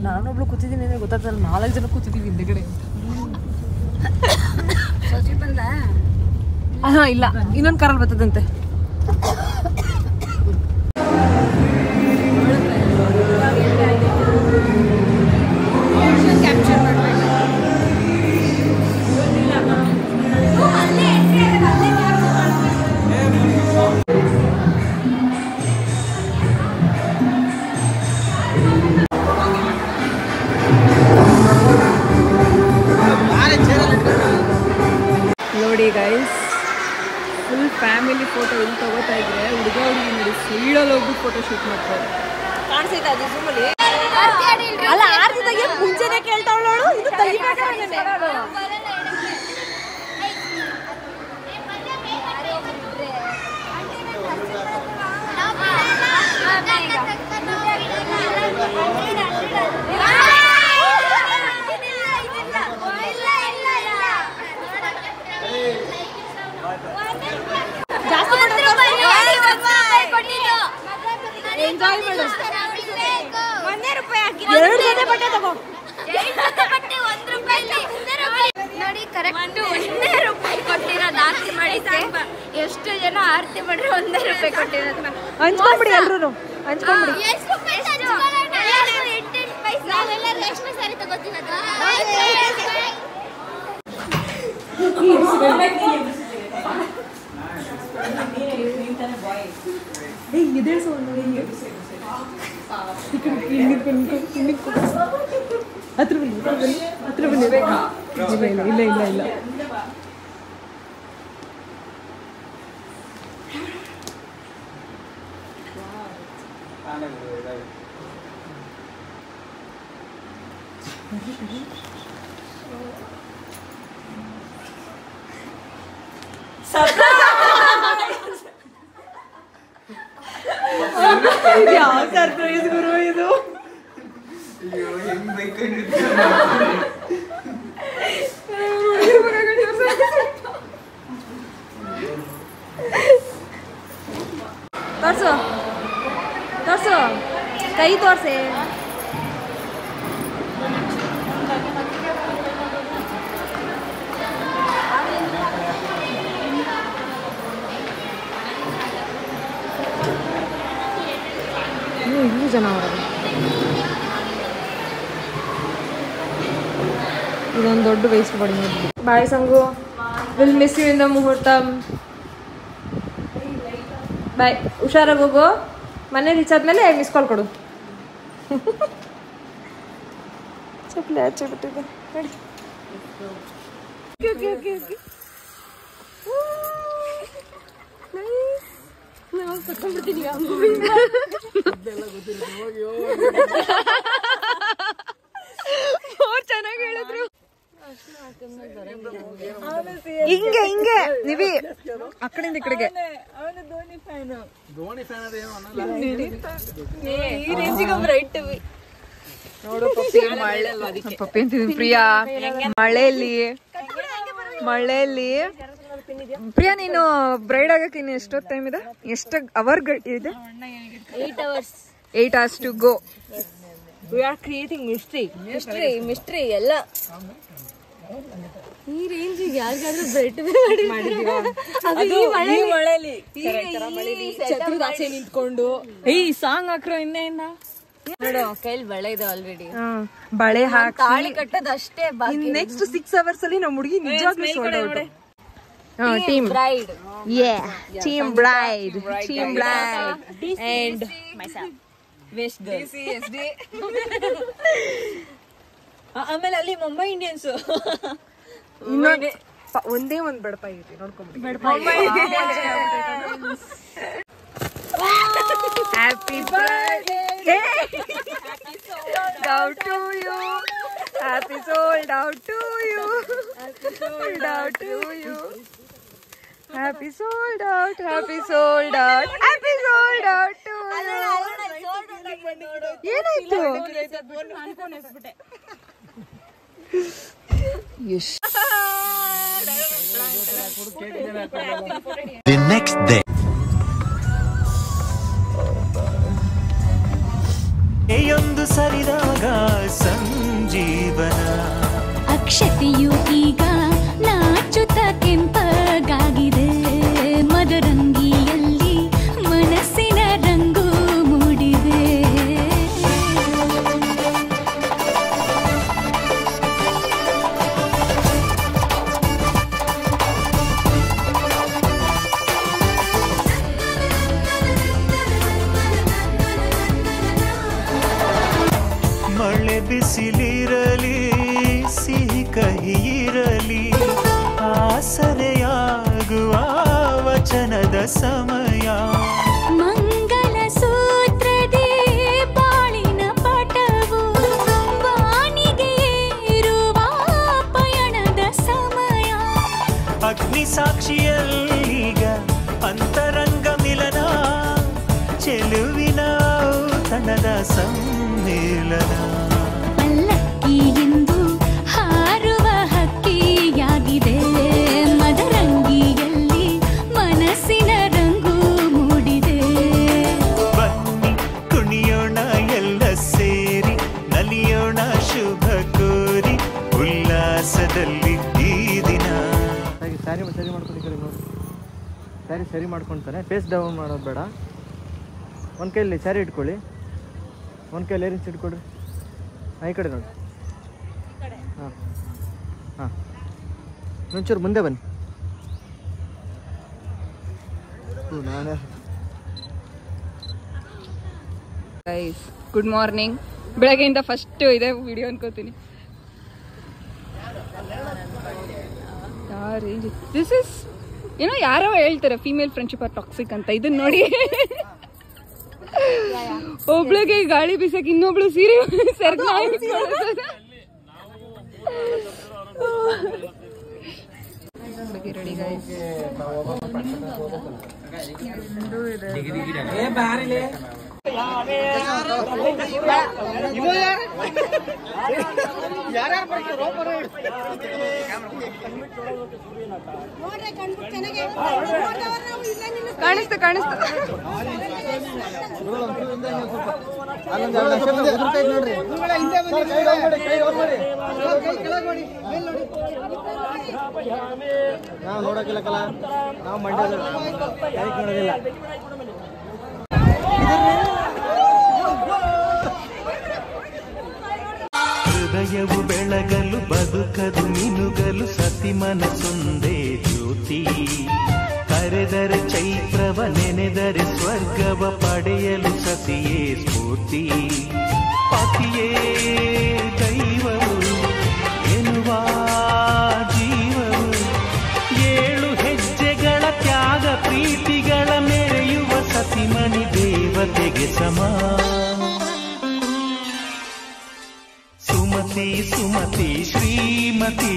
ನಾನೊಬ್ಳು ಕೂತಿದ್ದೀನಿ ಅಂದ್ರೆ ಗೊತ್ತಾಗ್ತಲ್ಲ, 4 ಜನ ಕೂತಿದ್ದೀವಿ ಹಿಂದೆಗಡೆ. ಹಾ ಇಲ್ಲ, ಇನ್ನೊಂದು ಕಾರಲ್ಲಿ ಬರ್ತದಂತೆ. ನೋಡಿ ಗೈಸ್, ಫುಲ್ ಫ್ಯಾಮಿಲಿ ಫೋಟೋ ಇಲ್ಲಿ ತಗೋತಾ ಇದ್ರೆ ಹುಡುಗ ಹುಡುಗಿ ನೋಡಿ ಸೈಡಲ್ಲಿ ಹೋಗಿ ಫೋಟೋ ಶೂಟ್ ಮಾಡ್ತಾರೆ. ಕಾಣಿಸೈತೆ ಅದು ಝೂಮಲ್ಲಿ? ಅಲ್ಲ, ಆರ್ತಿದಾಗೆ ಮುಂಚೆನೆ ಕೇಳ್ತಾವಳು, ಇದು ಎಂಜಾಯ್ ಮಾಡು. 1 ರೂಪಾಯಿ ಹಾಕಿ 2 ಜೊತೆ ಬಟ್ಟೆ ತಗೋ. ನೋಡಿ ಕರೆಕ್ಟ್ 1 ರೂಪಾಯಿ ಕೊಟ್ಟಿರೋದು ಆರತಿ ಮಾಡಿದ್ರೆ ಎಷ್ಟು ಜನ ಆರತಿ ಮಾಡ್ರೆ 1 ರೂಪಾಯಿ ಕೊಟ್ಟಿರೋದು. ಹಂಚ್ಕೊಂಡ್ಬಿಡಿ, ಎಲ್ರು ಹಂಚ್ಕೊಂಡ್ಬಿಡಿ. ನಾವೆಲ್ಲ ರೇಷ್ಮೆ ಸಾರಿ ತಗೋತೀವಿ. ಹತ್ರ ಬನ್ನಿ. ಇಲ್ಲ ಇಲ್ಲ ಇಲ್ಲ, ಯಾವ ಸರ್ಪ್ರೈಸ್ ಗುರು ಇದು? ತೋರ್ಸು ತೋರ್ಸು, ಕೈ ತೋರ್ಸೆ. ಇನ್ನೂ ಜನ ಅವರ ಇದೊಂದು ದೊಡ್ಡ ವೇಸ್ಟ್ ಮಾಡಿ. Bye Sangu, will miss you in the muhurat. Bye, ಹುಷಾರಾಗಿ ಹೋಗು. ಮನೆ ರೀಚ್ ಆದ್ಮೇಲೆ ಮಿಸ್ ಕಾಲ್ ಕೊಡು. ಚಪ್ಪಲಿ ಆಚೆ ಬಿಟ್ಟಿದೆ ನೋಡಿ. ನಾವು ಕಟ್ಕೊಂಡ್ಬಿಡ್ತೀನಿ. ಚೆನ್ನಾಗಿ ಹೇಳಿದ್ರು. ಹಿಂಗೆ ಹಿಂಗೆ ನೀವಿ ಆ ಕಡೆಯಿಂದ ಈ ಕಡೆಗೆ. ನೋಡು ಪಪ್ಪಿ ಅಂತಿದ್ದೀನಿ. ಪ್ರಿಯಾ, ಮಳೆಯಲ್ಲಿ ಪ್ರಿಯಾ, ನೀನು ಬ್ರೈಡ್ ಆಗಕ್ಕೆ ಇನ್ನು ಎಷ್ಟೊತ್ತು ಟೈಮ್ ಇದೆ? ಎಷ್ಟು ಅವರ್ ಇದೆ? 8 hours to go. We are creating mystery ಎಲ್ಲ. ಈ ರೇಂಜಿಗೆ ಯಾರಿಗಾದ್ರೂ ಬ್ರೆಡ್ ಮಾಡಿದೀವ? ಛತ್ರದಾಚೆ ನಿಂತ್ಕೊಂಡು ಈ ಸಾಂಗ್ ಹಾಕ್ರೋ ಇನ್ನೇನ ನೋಡು. ಕೈಲಿ ಬಳೆ ಇದೆ ಆಲ್ರೆಡಿ. ಬಳೆ ಹಾಕಿ ತಾಳಿ ಕಟ್ಟೋದು ಅಷ್ಟೇ. ನೆಕ್ಸ್ಟ್ 6 hours ಅಲ್ಲಿ ನಮ್ಮ ಹುಡುಗಿ ನಿಜವಾಗ್ಲೂ sold out. Team bride, team bride and west girls. ಆಮೇಲೆ ಅಲ್ಲಿ ಮುಂಬೈ ಇಂಡಿಯನ್ಸ್. ಒಂದೇ ಒಂದು ಬಡಪ ಐತಿ ನೋಡ್ಕೊಂಡ್ಬಿಡಿ. Happy birthday out to you, happy sold out to you, sold out to you, happy sold out, happy sold out, happy sold out to you. ಏನಾಯ್ತು? The next day. ಸಮಯ ಮಂಗಲ ಸೂತ್ರದೇ ಬಾಳಿನ ಪಾಠವು ವಾಣಿಗೆ ಏರುವ ಪಯಣದ ಸಮಯ ಅಗ್ನಿ ಸಾಕ್ಷಿಯಲ್ಲೀಗ ಅಂತರಂಗ ಮಿಲನ ಚೆಲುವಿನ ಔತಣದ ಸಮ್ಮೇಳನ ಪಲ್ಲಕ್ಕಿ ಎಂದು ಹಾರುವ ಹಕ್ಕಿಯಾಗಿದೆ ಮದರಂಗಿಯಲ್ಲಿ ಮನಸ್ಸಿನ ರಂಗು ಮೂಡಿದೆ ಬನ್ನಿ ಕುಣಿಯೋಣ ಎಲ್ಲ ಸೇರಿ ನಲಿಯೋಣ ಶುಭ ಕೋರಿ ಉಲ್ಲಾಸದಲ್ಲಿ ಈ ದಿನ. ಸ್ಯಾರಿ ಸರಿ ಮಾಡ್ಕೊಂಡು ನೋಡಿ, ಸ್ಯಾರಿ ಸರಿ ಮಾಡ್ಕೊಳ್ತಾನೆ. ಫೇಸ್ ಡೌನ್ ಮಾಡೋದು ಬೇಡ. ಒಂದು ಕೈಯಲ್ಲಿ ಸ್ಯಾರಿ ಇಟ್ಕೊಳ್ಳಿ, ಒಂದು ಕೈಯಲ್ಲಿ ಏರಿಸಿ ಇಟ್ಕೊಡ್ರಿ. ಈ ಕಡೆ ನೋಡಿ. ಹಾಂ ಹಾಂ, ಒಂಚೂರು ಮುಂದೆ ಬನ್ನಿ. ನಾನೇ ಗುಡ್ ಮಾರ್ನಿಂಗ್. ಬೆಳಗ್ಗೆಯಿಂದ ಫಸ್ಟ್ ಇದೆ ವಿಡಿಯೋ ಅನ್ಕೋತೀನಿ. ದಿಸ್ ಇಸ್ ಏನೋ ಯಾರೋ ಹೇಳ್ತಾರೆ ಫೀಮೇಲ್ ಫ್ರೆಂಡ್ಶಿಪ್ ಆರ್ ಟಾಕ್ಸಿಕ್ ಅಂತ. ಇದನ್ನ ನೋಡಿ, ಒಬ್ಳಿಗೆ ಗಾಳಿ ಬೀಸಕ್ ಇನ್ನೊಬ್ಳು ಸೀರೆ ಸರ್ಗ ರೆಡಿ ಗೈಸ್. ಕಾಣಿಸ್ತಾ ಕಾಣಿಸ್ತಾ ನಾವು ನೋಡೋಕಿಲ್ಲ ಕಲ, ನಾವು ಮಂಡ್ಯದ ನೋಡೋದಿಲ್ಲ. ಹೃದಯವು ಬೆಳಗಲು ಬದುಕದು ಮಿನುಗಲು ಸತಿ ಮನಸೊಂದೇ ಜ್ಯೋತಿ. ಕರೆದರೆ ಚೈತ್ರವ ನೆನೆದರೆ ಸ್ವರ್ಗವ ಪಡೆಯಲು ಸತಿಯೇ ಸ್ಫೂರ್ತಿ. ಪತಿಯೇ ದೈವವು ಎನ್ನುವ ಜೀವವು, ಏಳು ಹೆಜ್ಜೆಗಳ ತ್ಯಾಗ ಪ್ರೀತಿಗಳ ಮೆರೆಯುವ ಸತಿಮಣಿ ದೇವತೆಗೆ ಸಮ. ಸುಮತಿ ಸುಮತಿ ಶ್ರೀಮತಿ,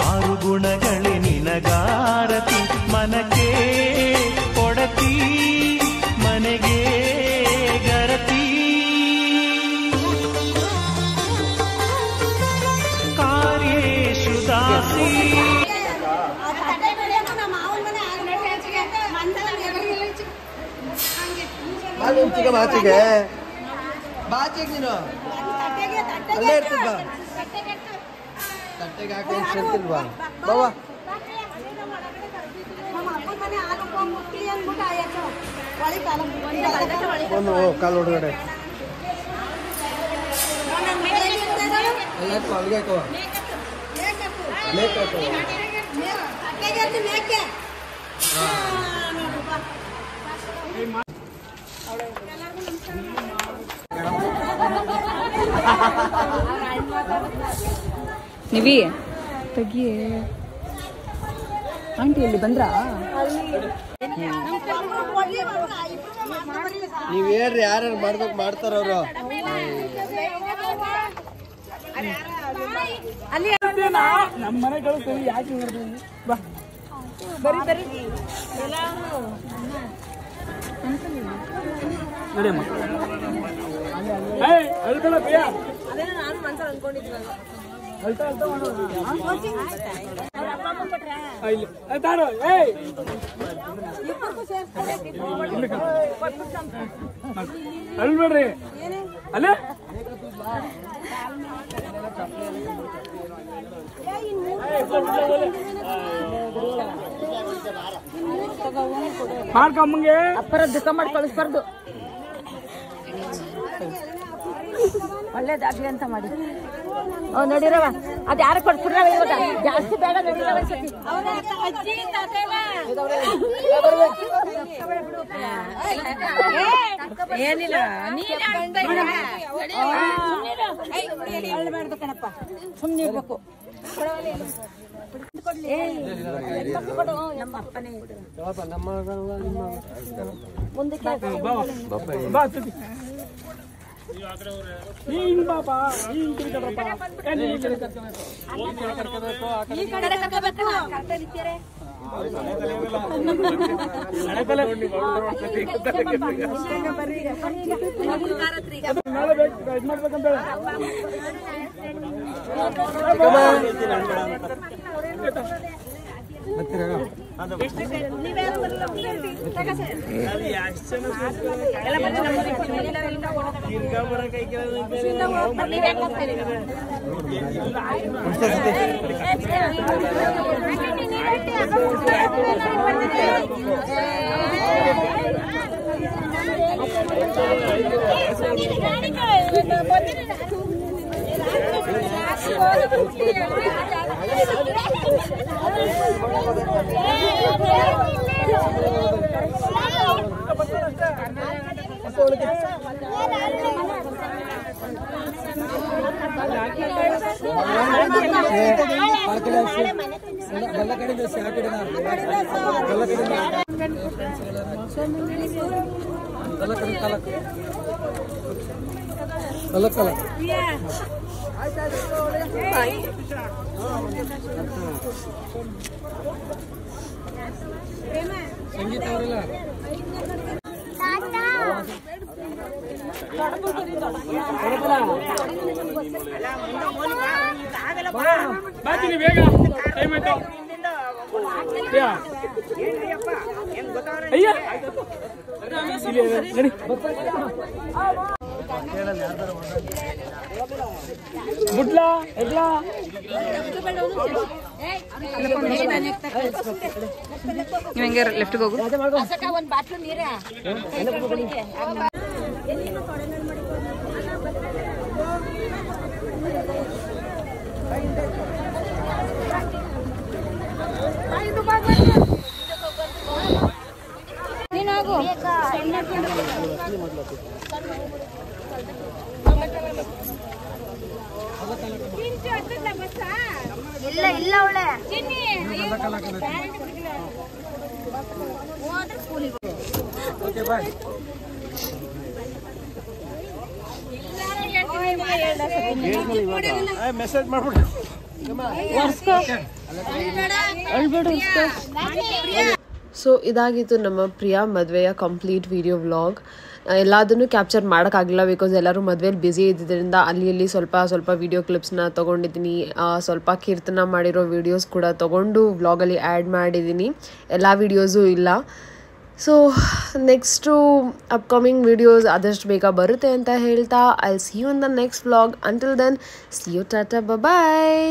ಆರು ಗುಣಗಳೇ ನಿನಗಾರತಿ. ಮನಕ್ಕೆ ಕೊಡತಿ, ಮನೆಗೆ ಗರತಿ. ಕಾರ್ಯೇಶು ದಾಸಿ. ಬಾಚಿಗೆ ಬಾಚಿಗೆ ನೀನು ಅಲ್ಲೇ ಇರ್ತಿದ್ವಾ? ತಟ್ಟೆಗೆ ಹಾಕಿ ಇರ್ತಿಲ್ವಾ ಬಾವ? ಒಂದು ಕಾಲು ಹೊರಗಡೆ ಅಲ್ಲಿಗೆ ಹಾಕುವ ನಿವಿ ತೆಗಿಯೇ. ಆಂಟಿ ಇಲ್ಲಿ ಬಂದ್ರಾ? ನೀವ್ ಹೇಳ್ರಿ, ಯಾರ್ಯಾರು ಮಾಡ್ಬೇಕು ಮಾಡ್ತಾರ ಅವರು. ನಮ್ಮ ಮನೆ ಕಳಿಸ್ತೀವಿ, ಯಾಕೆ ಬಾ ಬರೀ ಬರೀ ನಡಿಯಮ್ಮ. ಅಳ್ತಾಳ ಪ್ರಿಯಾ, ಅಳ್ತಾ ಅಳ್ತಾ ಮಾಡೋದು. ತಾಡು ಅಳ್ಬೇಡ್ರಿ ಅಲ್ಲೇ. ಮಾಡ್ಕಮ್ಮಂಗೆ ಅಪ್ಪರ ದುಃಖ ಮಾಡಿ ಕಳಿಸ್ಬಾರ್ದು, ಒಳ್ಳೇದಾಗ್ಲಿ ಅಂತ ಮಾಡಿ. ನೋಡಿರವ ಅದ್ ಯಾರು ಕೊಡ್ತಿರ ಇವಾಗ ಜಾಸ್ತಿ ಬೇಡ. ನೋಡಿರವ ಸತಿ ಏನಿಲ್ಲ ಮಾಡ್ಬೇಕಣಪ್ಪ, ಸುಮ್ಮನೆ ಇರ್ಬೇಕು. ಹೆಂಗೆ ಲೆಫ್ಟ್ಗೆ ಹೋಗು. ಇಲ್ಲ ಇಲ್ಲ ಅವಳೆ ಮೆಸೇಜ್ ಮಾಡ್ಬಿಡು. ಸೊ ಇದಾಗಿತ್ತು ನಮ್ಮ ಪ್ರಿಯಾ ಮದುವೆಯ ಕಂಪ್ಲೀಟ್ ವಿಡಿಯೋ ವ್ಲಾಗ್. ಎಲ್ಲದನ್ನು ಕ್ಯಾಪ್ಚರ್ ಮಾಡೋಕ್ಕಾಗಲಿಲ್ಲ ಬಿಕಾಸ್ ಎಲ್ಲರೂ ಮದುವೆಯಲ್ಲಿ ಬ್ಯುಸಿ ಇದ್ದಿದ್ದರಿಂದ ಅಲ್ಲಿ ಸ್ವಲ್ಪ ವಿಡಿಯೋ ಕ್ಲಿಪ್ಸ್ನ ತೊಗೊಂಡಿದ್ದೀನಿ. ಸ್ವಲ್ಪ ಕೀರ್ತನ ಮಾಡಿರೋ ವಿಡಿಯೋಸ್ ಕೂಡ ತೊಗೊಂಡು ವ್ಲಾಗಲ್ಲಿ ಆ್ಯಡ್ ಮಾಡಿದ್ದೀನಿ. ಎಲ್ಲ ವಿಡಿಯೋಸು ಇಲ್ಲ. ಸೊ ನೆಕ್ಸ್ಟು ಅಪ್ಕಮಿಂಗ್ ವಿಡಿಯೋಸ್ ಆದಷ್ಟು ಬೇಗ ಬರುತ್ತೆ ಅಂತ ಹೇಳ್ತಾ I will see you in the next vlog. Until then see you, tata, bye.